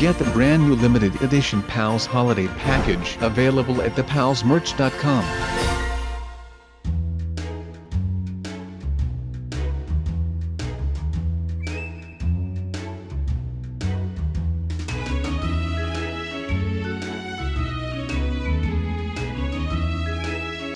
get the brand new limited edition Pals Holiday Package available at thepalsmerch.com.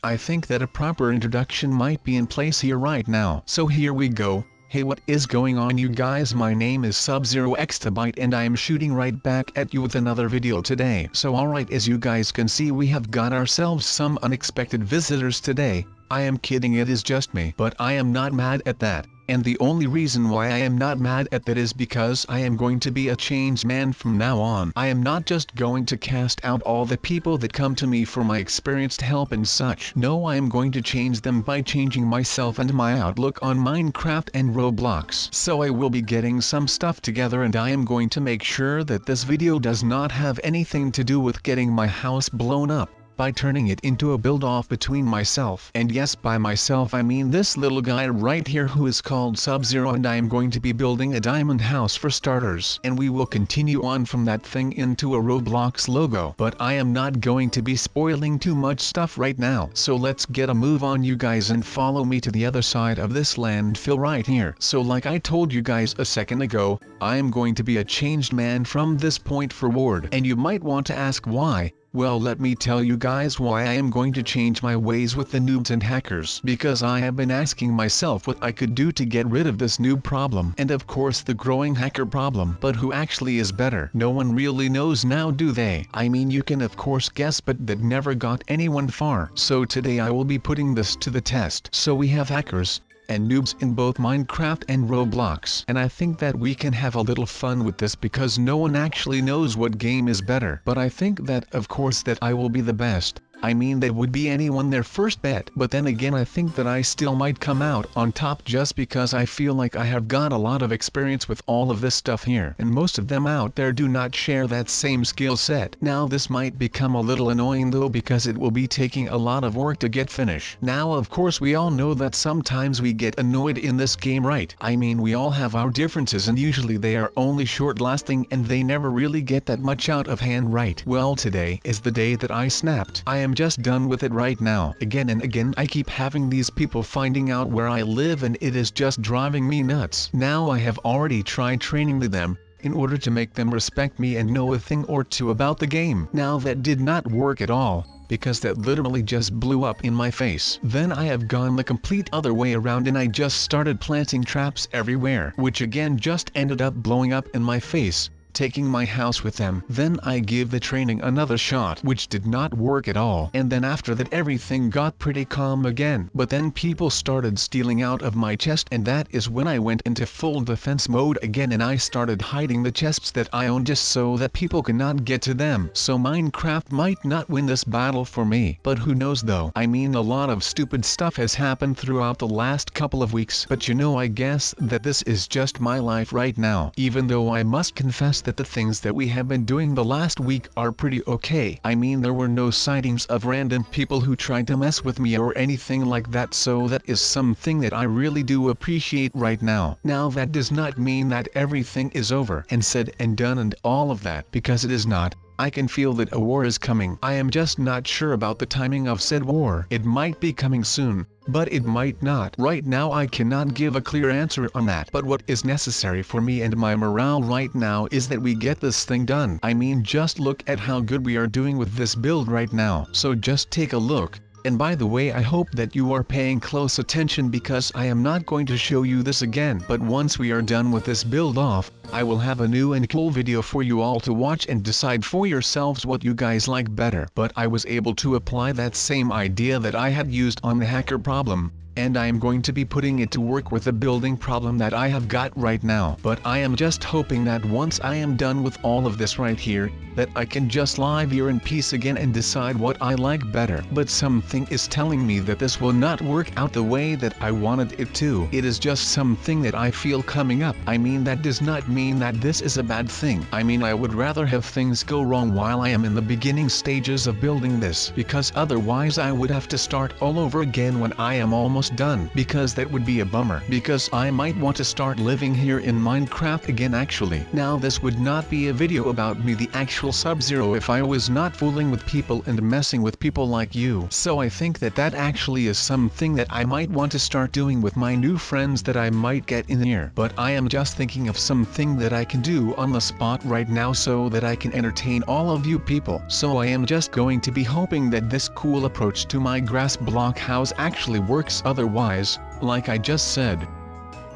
I think that a proper introduction might be in place here right now. So here we go. Hey, what is going on, you guys? My name is Sub0xTbyte and I am shooting right back at you with another video today. So alright, as you guys can see, we have got ourselves some unexpected visitors today. I am kidding, it is just me. But I am not mad at that. And the only reason why I am not mad at that is because I am going to be a changed man from now on. I am not just going to cast out all the people that come to me for my experienced help and such. No, I am going to change them by changing myself and my outlook on Minecraft and Roblox. So I will be getting some stuff together, and I am going to make sure that this video does not have anything to do with getting my house blown up, by turning it into a build-off between myself. And yes, by myself I mean this little guy right here who is called Sub-Zero, and I am going to be building a diamond house for starters. And we will continue on from that thing into a Roblox logo. But I am not going to be spoiling too much stuff right now. So let's get a move on, you guys, and follow me to the other side of this landfill right here. So like I told you guys a second ago, I am going to be a changed man from this point forward. And you might want to ask why. Well, let me tell you guys why I am going to change my ways with the noobs and hackers. Because I have been asking myself what I could do to get rid of this noob problem, and of course the growing hacker problem. But who actually is better? No one really knows now, do they? I mean, you can of course guess, but that never got anyone far. So today I will be putting this to the test. So we have hackers and noobs in both Minecraft and Roblox. And I think that we can have a little fun with this because no one actually knows what game is better. But I think that of course that I will be the best. I mean, that would be anyone their first bet. But then again, I think that I still might come out on top just because I feel like I have got a lot of experience with all of this stuff here. And most of them out there do not share that same skill set. Now this might become a little annoying though, because it will be taking a lot of work to get finished. Now of course we all know that sometimes we get annoyed in this game, right? I mean, we all have our differences, and usually they are only short lasting and they never really get that much out of hand, right? Well, today is the day that I snapped. I am just done with it right now. Again and again I keep having these people finding out where I live, and it is just driving me nuts. Now I have already tried training them in order to make them respect me and know a thing or two about the game. Now that did not work at all, because that literally just blew up in my face. Then I have gone the complete other way around and I just started planting traps everywhere, which again just ended up blowing up in my face, taking my house with them. Then I give the training another shot, which did not work at all. And then after that everything got pretty calm again. But then people started stealing out of my chest, and that is when I went into full defense mode again, and I started hiding the chests that I own just so that people cannot get to them. So Minecraft might not win this battle for me. But who knows though? I mean, a lot of stupid stuff has happened throughout the last couple of weeks. But you know, I guess that this is just my life right now. Even though I must confess that the things that we have been doing the last week are pretty okay. I mean, there were no sightings of random people who tried to mess with me or anything like that, so that is something that I really do appreciate right now. Now that does not mean that everything is over and said and done and all of that, because it is not. I can feel that a war is coming. I am just not sure about the timing of said war. It might be coming soon, but it might not. Right now I cannot give a clear answer on that. But what is necessary for me and my morale right now is that we get this thing done. I mean, just look at how good we are doing with this build right now. So just take a look. And by the way, I hope that you are paying close attention, because I am not going to show you this again. But once we are done with this build off, I will have a new and cool video for you all to watch and decide for yourselves what you guys like better. But I was able to apply that same idea that I had used on the hacker problem, and I am going to be putting it to work with the building problem that I have got right now. But I am just hoping that once I am done with all of this right here, that I can just live here in peace again and decide what I like better. But something is telling me that this will not work out the way that I wanted it to. It is just something that I feel coming up. I mean, that does not mean that this is a bad thing. I mean, I would rather have things go wrong while I am in the beginning stages of building this, because otherwise I would have to start all over again when I am almost house done, because that would be a bummer, because I might want to start living here in Minecraft again actually. Now this would not be a video about me the actual Sub-Zero if I was not fooling with people and messing with people like you. So I think that that actually is something that I might want to start doing with my new friends that I might get in here. But I am just thinking of something that I can do on the spot right now so that I can entertain all of you people. So I am just going to be hoping that this cool approach to my grass block house actually works. Otherwise, like I just said,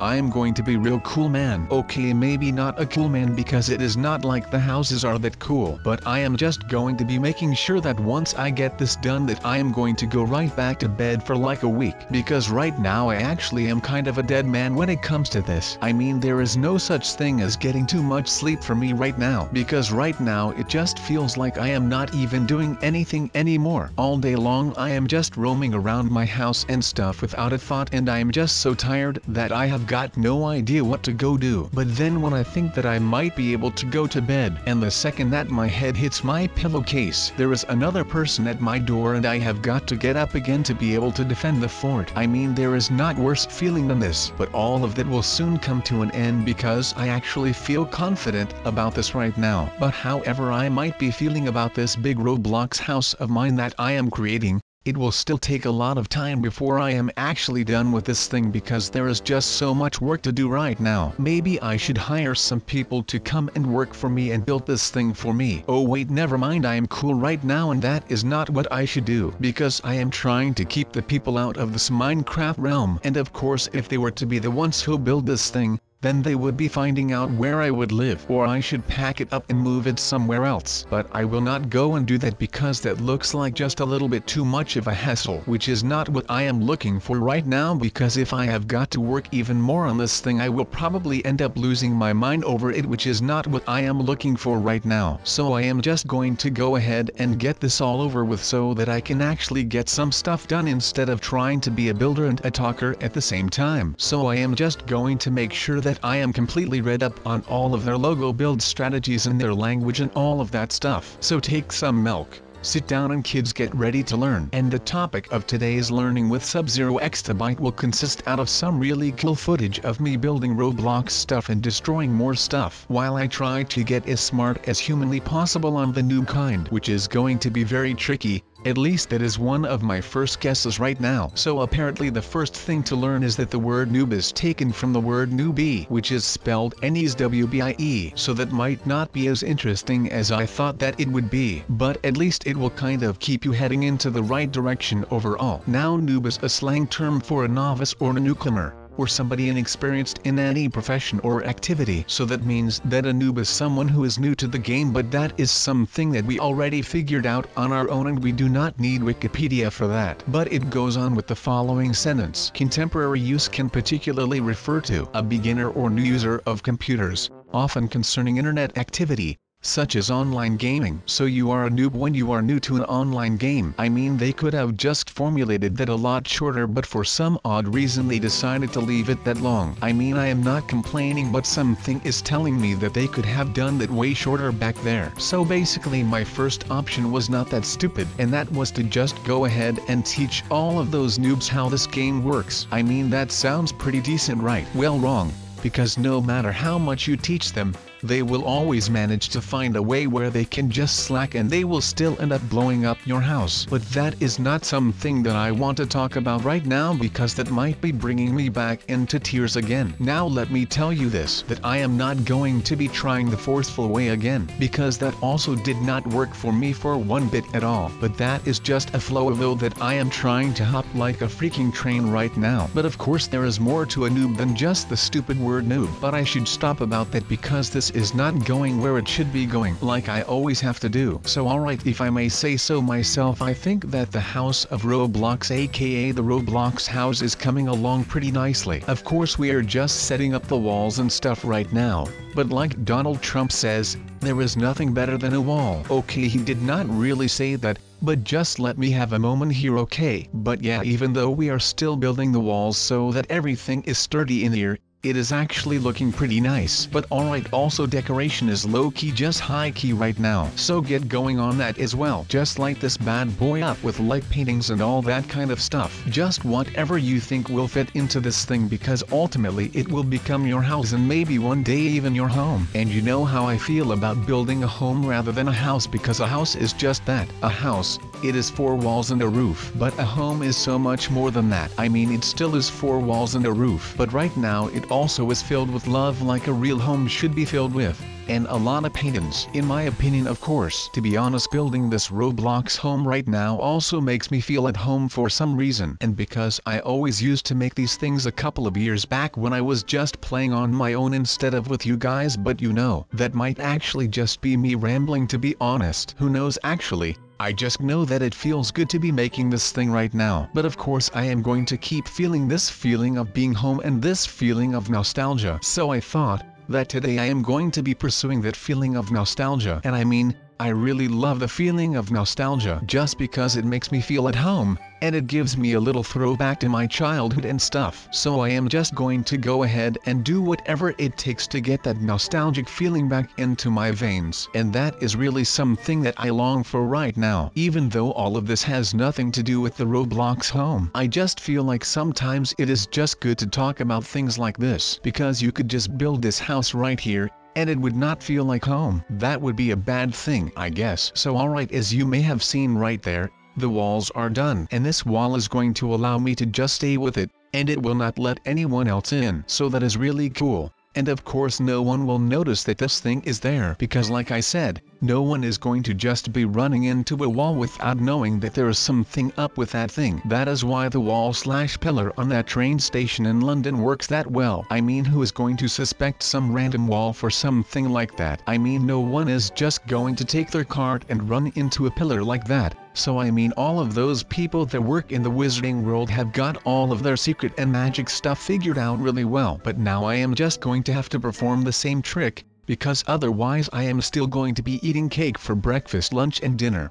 I am going to be real cool man. Okay, maybe not a cool man because it is not like the houses are that cool, but I am just going to be making sure that once I get this done that I am going to go right back to bed for like a week, because right now I actually am kind of a dead man when it comes to this. I mean, there is no such thing as getting too much sleep for me right now, because right now it just feels like I am not even doing anything anymore. All day long I am just roaming around my house and stuff without a thought, and I am just so tired that I have got no idea what to go do. But then when I think that I might be able to go to bed, and the second that my head hits my pillowcase, there is another person at my door and I have got to get up again to be able to defend the fort. I mean, there is not worse feeling than this, but all of that will soon come to an end because I actually feel confident about this right now. But however I might be feeling about this big Roblox house of mine that I am creating, it will still take a lot of time before I am actually done with this thing because there is just so much work to do right now. Maybe I should hire some people to come and work for me and build this thing for me. Oh wait, never mind, I am cool right now and that is not what I should do, because I am trying to keep the people out of this Minecraft realm, and of course if they were to be the ones who build this thing, then they would be finding out where I would live, or I should pack it up and move it somewhere else. But I will not go and do that because that looks like just a little bit too much of a hassle, which is not what I am looking for right now, because if I have got to work even more on this thing I will probably end up losing my mind over it, which is not what I am looking for right now. So I am just going to go ahead and get this all over with so that I can actually get some stuff done instead of trying to be a builder and a talker at the same time. So I am just going to make sure that I am completely read up on all of their logo build strategies and their language and all of that stuff. So take some milk, sit down and kids get ready to learn. And the topic of today's learning with Sub-Zero Exabyte will consist out of some really cool footage of me building Roblox stuff and destroying more stuff while I try to get as smart as humanly possible on the noob kind, which is going to be very tricky. At least that is one of my first guesses right now. So apparently the first thing to learn is that the word noob is taken from the word newbie, which is spelled N-E-W-B-I-E, so that might not be as interesting as I thought that it would be, but at least it will kind of keep you heading into the right direction overall. Now noob is a slang term for a novice or a newcomer, or somebody inexperienced in any profession or activity. So that means that a noob is someone who is new to the game, but that is something that we already figured out on our own and we do not need Wikipedia for that. But it goes on with the following sentence. Contemporary use can particularly refer to a beginner or new user of computers, often concerning internet activity, such as online gaming. So you are a noob when you are new to an online game. I mean, they could have just formulated that a lot shorter, but for some odd reason they decided to leave it that long. I mean, I am not complaining, but something is telling me that they could have done that way shorter back there. So basically my first option was not that stupid, and that was to just go ahead and teach all of those noobs how this game works. I mean, that sounds pretty decent, right? Well, wrong. Because no matter how much you teach them, they will always manage to find a way where they can just slack and they will still end up blowing up your house. But that is not something that I want to talk about right now, because that might be bringing me back into tears again. Now let me tell you this, that I am not going to be trying the forceful way again, because that also did not work for me for one bit at all. But that is just a flow that I am trying to hop like a freaking train right now. But of course there is more to a noob than just the stupid word noob. But I should stop about that because this is not going where it should be going, like I always have to do. So alright, if I may say so myself, I think that the house of Roblox, aka the Roblox house, is coming along pretty nicely. Of course we are just setting up the walls and stuff right now, but like Donald Trump says, there is nothing better than a wall. Okay, he did not really say that, but just let me have a moment here, okay? But yeah, even though we are still building the walls so that everything is sturdy in here, It is actually looking pretty nice. But alright, also decoration is low-key just high-key right now. So get going on that as well. Just light this bad boy up with light paintings and all that kind of stuff. Just whatever you think will fit into this thing, because ultimately it will become your house and maybe one day even your home. And you know how I feel about building a home rather than a house, because a house is just that, a house. It is 4 walls and a roof. But a home is so much more than that. I mean, it still is 4 walls and a roof. But right now it also is filled with love, like a real home should be filled with. And a lot of paintings, in my opinion, of course. To be honest, building this Roblox home right now also makes me feel at home for some reason. And because I always used to make these things a couple of years back when I was just playing on my own instead of with you guys. But you know, that might actually just be me rambling, to be honest. Who knows actually? I just know that it feels good to be making this thing right now. But of course I am going to keep feeling this feeling of being home and this feeling of nostalgia. So I thought that today I am going to be pursuing that feeling of nostalgia. And I mean, I really love the feeling of nostalgia just because it makes me feel at home, and it gives me a little throwback to my childhood and stuff. So I am just going to go ahead and do whatever it takes to get that nostalgic feeling back into my veins. And that is really something that I long for right now. Even though all of this has nothing to do with the Roblox home, I just feel like sometimes it is just good to talk about things like this, because you could just build this house right here, and it would not feel like home. That would be a bad thing, I guess. So alright, as you may have seen right there, the walls are done, and this wall is going to allow me to just stay with it, and it will not let anyone else in. So that is really cool. And of course no one will notice that this thing is there, because like I said, no one is going to just be running into a wall without knowing that there is something up with that thing. That is why the wall/pillar on that train station in London works that well. I mean, who is going to suspect some random wall for something like that? I mean, no one is just going to take their cart and run into a pillar like that. So I mean, all of those people that work in the wizarding world have got all of their secret and magic stuff figured out really well. But now I am just going to have to perform the same trick, because otherwise I am still going to be eating cake for breakfast, lunch and dinner.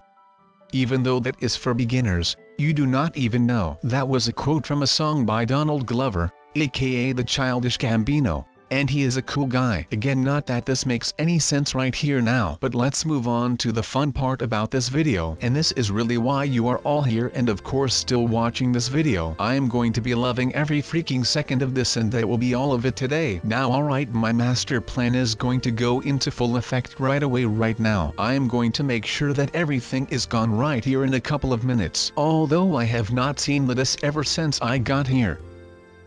Even though that is for beginners, you do not even know. That was a quote from a song by Donald Glover, aka the Childish Gambino. And he is a cool guy. Again, not that this makes any sense right here now, but let's move on to the fun part about this video. And this is really why you are all here and of course still watching this video. I am going to be loving every freaking second of this, and that will be all of it today. Now alright, my master plan is going to go into full effect right away right now. I am going to make sure that everything is gone right here in a couple of minutes. Although I have not seen this ever since I got here,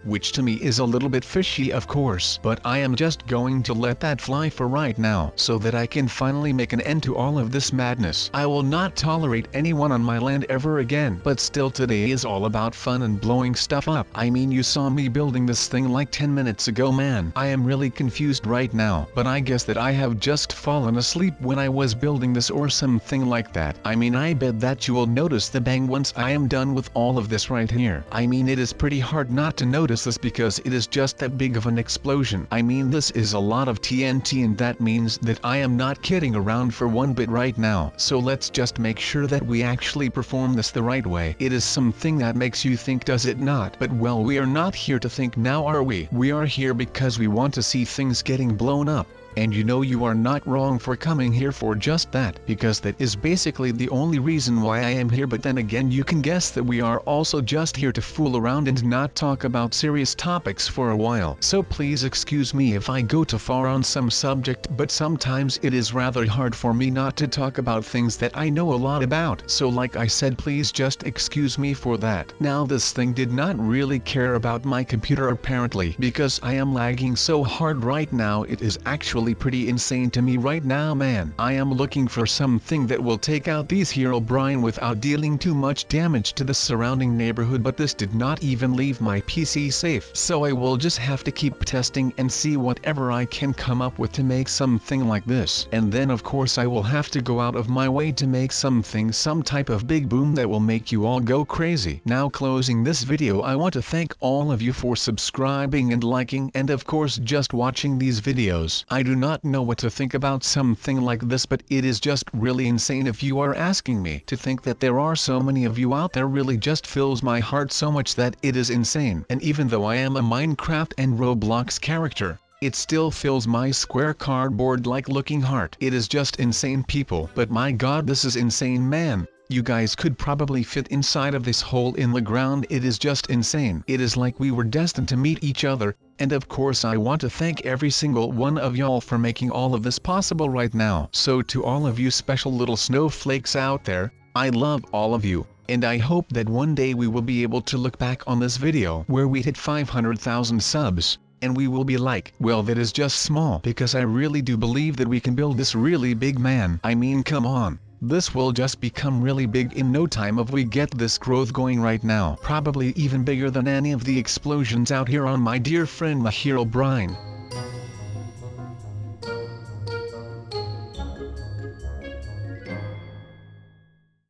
which to me is a little bit fishy of course, but I am just going to let that fly for right now so that I can finally make an end to all of this madness. I will not tolerate anyone on my land ever again. But still, today is all about fun and blowing stuff up. I mean, you saw me building this thing like 10 minutes ago, man. I am really confused right now, but I guess that I have just fallen asleep when I was building this or something like that. I mean, I bet that you will notice the bang once I am done with all of this right here. I mean, it is pretty hard not to notice this because it is just that big of an explosion. I mean, this is a lot of TNT, and that means that I am not kidding around for one bit right now. So let's just make sure that we actually perform this the right way. It is something that makes you think, does it not? But well, we are not here to think now, are we? We are here because we want to see things getting blown up. And you know, you are not wrong for coming here for just that, because that is basically the only reason why I am here. But then again, you can guess that we are also just here to fool around and not talk about serious topics for a while. So please excuse me if I go too far on some subject, but sometimes it is rather hard for me not to talk about things that I know a lot about. So like I said, please just excuse me for that. Now this thing did not really care about my computer apparently, because I am lagging so hard right now. It is actually pretty insane to me right now, man. I am looking for something that will take out these Herobrine without dealing too much damage to the surrounding neighborhood, but this did not even leave my PC safe. So I will just have to keep testing and see whatever I can come up with to make something like this. And then of course I will have to go out of my way to make something, some type of big boom that will make you all go crazy. Now closing this video, I want to thank all of you for subscribing and liking, and of course just watching these videos. I do do not know what to think about something like this, but it is just really insane if you are asking me. To think that there are so many of you out there really just fills my heart so much that it is insane. And even though I am a Minecraft and Roblox character, it still fills my square cardboard-like looking heart. It is just insane, people. But my god, this is insane, man. You guys could probably fit inside of this hole in the ground. It is just insane. It is like we were destined to meet each other. And of course I want to thank every single one of y'all for making all of this possible right now. So to all of you special little snowflakes out there, I love all of you. And I hope that one day we will be able to look back on this video where we hit 500,000 subs. And we will be like, well, that is just small, because I really do believe that we can build this really big, man. I mean, come on. This will just become really big in no time if we get this growth going right now. Probably even bigger than any of the explosions out here on my dear friend the hero Brian.